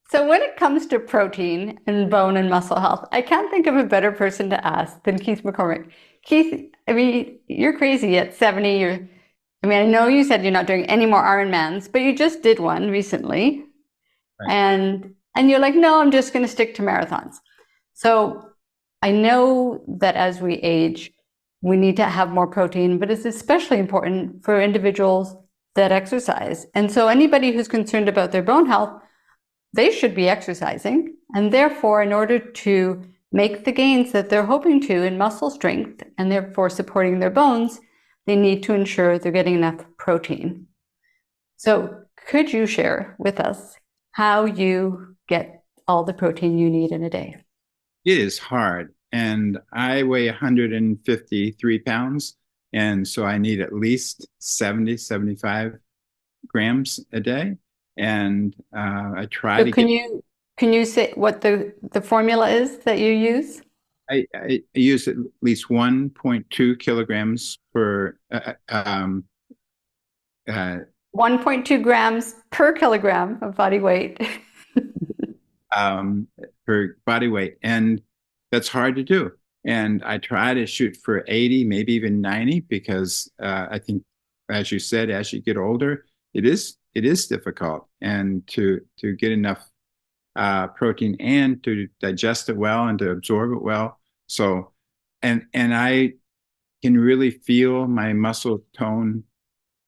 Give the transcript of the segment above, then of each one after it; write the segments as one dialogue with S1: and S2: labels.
S1: So when it comes to protein and bone and muscle health, I can't think of a better person to ask than Keith McCormick. Keith, I mean, you're crazy at 70. I mean, I know you said you're not doing any more Ironmans, but you just did one recently.
S2: Right.
S1: And you're like, no, I'm just going to stick to marathons. So I know that as we age, we need to have more protein, but it's especially important for individuals that exercise. And so anybody who's concerned about their bone health, they should be exercising. And therefore, in order to make the gains that they're hoping to in muscle strength and therefore supporting their bones, they need to ensure they're getting enough protein. So, could you share with us how you get all the protein you need in a day?
S2: It is hard. And I weigh 153 pounds. And so I need at least 70, 75 grams a day. And I try
S1: So,
S2: to get,
S1: can you say what the formula is that you use?
S2: I use at least 1.2 kilograms uh,
S1: 1.2 grams per kilogram of body weight.
S2: um, per body weight. And that's hard to do. And I try to shoot for 80, maybe even 90, because I think, as you said, as you get older, it is difficult, and to get enough protein and to digest it well and to absorb it well. So, and I can really feel my muscle tone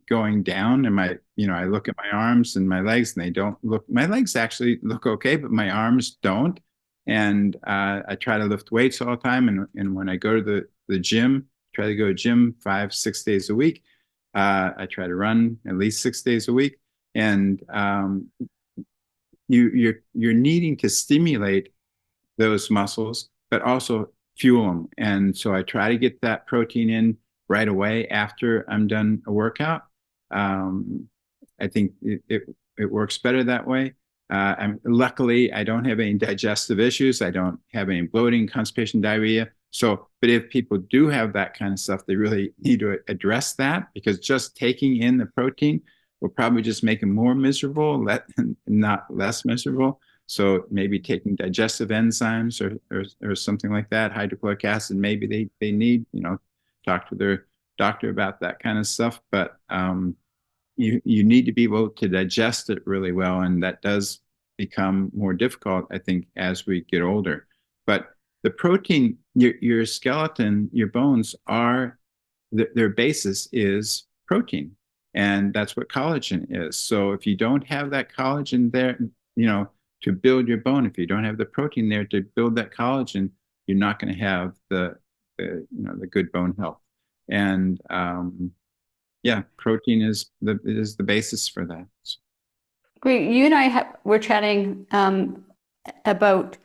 S2: going down, and I look at my arms and my legs, and they don't look, my legs actually look okay, but my arms don't. And I try to lift weights all the time, and when I go to the gym, try to go to gym 5 6 days a week. I try to run at least 6 days a week. And you're needing to stimulate those muscles, but also fuel them. And so I try to get that protein in right away after I'm done a workout. Um, I think it works better that way. Luckily, I don't have any digestive issues. I don't have any bloating, constipation, diarrhea. So, but if people do have that kind of stuff, they really need to address that, because just taking in the protein will probably just make them more miserable, not less miserable. So maybe taking digestive enzymes or something like that, hydrochloric acid, maybe they need, talk to their doctor about that kind of stuff. But you need to be able to digest it really well, and that does become more difficult, I think, as we get older. But the protein, your skeleton, your bones are their basis is protein, and that's what collagen is. So if you don't have that collagen there, to build your bone, if you don't have the protein there to build that collagen, you're not going to have the good bone health. And yeah, protein is the basis for that.
S1: Great. You and I were chatting about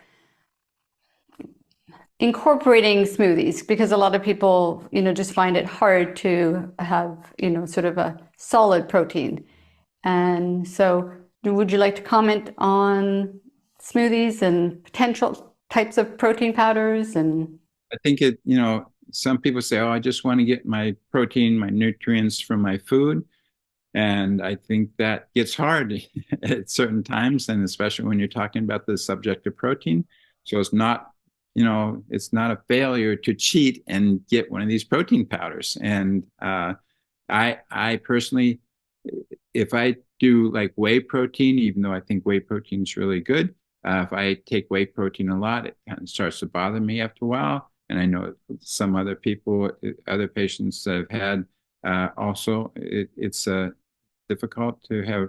S1: incorporating smoothies because a lot of people, just find it hard to have, sort of a solid protein. And so, would you like to comment on smoothies and potential types of protein powders and
S2: I think some people say, oh, I just want to get my protein, my nutrients from my food. And I think that gets hard at certain times, and especially when you're talking about the subject of protein. So it's not a failure to cheat and get one of these protein powders. And I personally, if I do like whey protein, even though I think whey protein is really good, if I take whey protein a lot, it kind of starts to bother me after a while. And I know some other people, other patients that have had also, it's difficult to have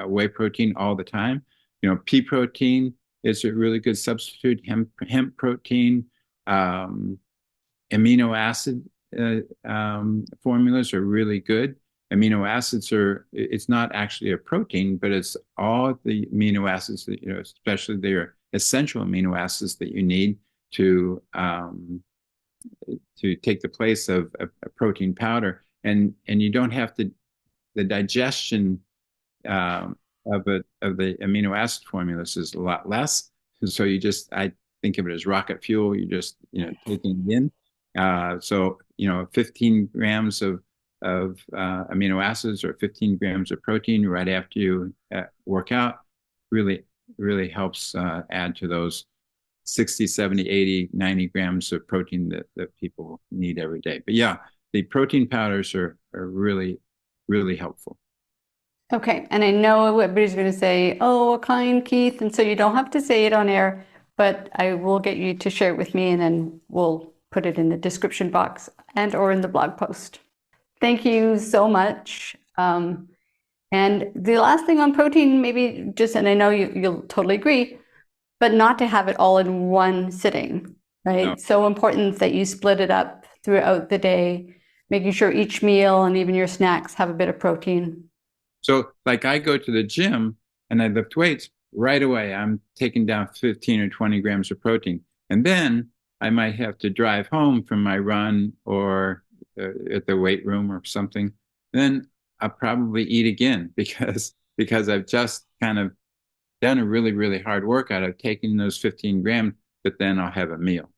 S2: whey protein all the time. Pea protein is a really good substitute. Hemp protein, um, amino acid formulas are really good. Amino acids it's not actually a protein, but it's all the amino acids that, especially their essential amino acids that you need to take the place of a protein powder. And you don't have to, the digestion of the amino acid formulas is a lot less. And so I think of it as rocket fuel. You just, taking it in. So, 15 grams of amino acids or 15 grams of protein right after you work out really really helps add to those 60, 70, 80, 90 grams of protein that people need every day. But yeah, the protein powders are really, really helpful.
S1: Okay, and I know everybody's going to say, "Oh, what kind, Keith?" And so you don't have to say it on air, but I will get you to share it with me, and then we'll put it in the description box and or in the blog post. Thank you so much. And the last thing on protein, maybe just, and I know you'll totally agree, but not to have it all in one sitting, right?
S2: No.
S1: So important that you split it up throughout the day, making sure each meal and even your snacks have a bit of protein.
S2: So like I go to the gym and I lift weights right away. I'm taking down 15 or 20 grams of protein. And then I might have to drive home from my run or at the weight room or something. Then I'll probably eat again because I've just kind of done a really, really hard workout. I've taken those 15 grams, but then I'll have a meal.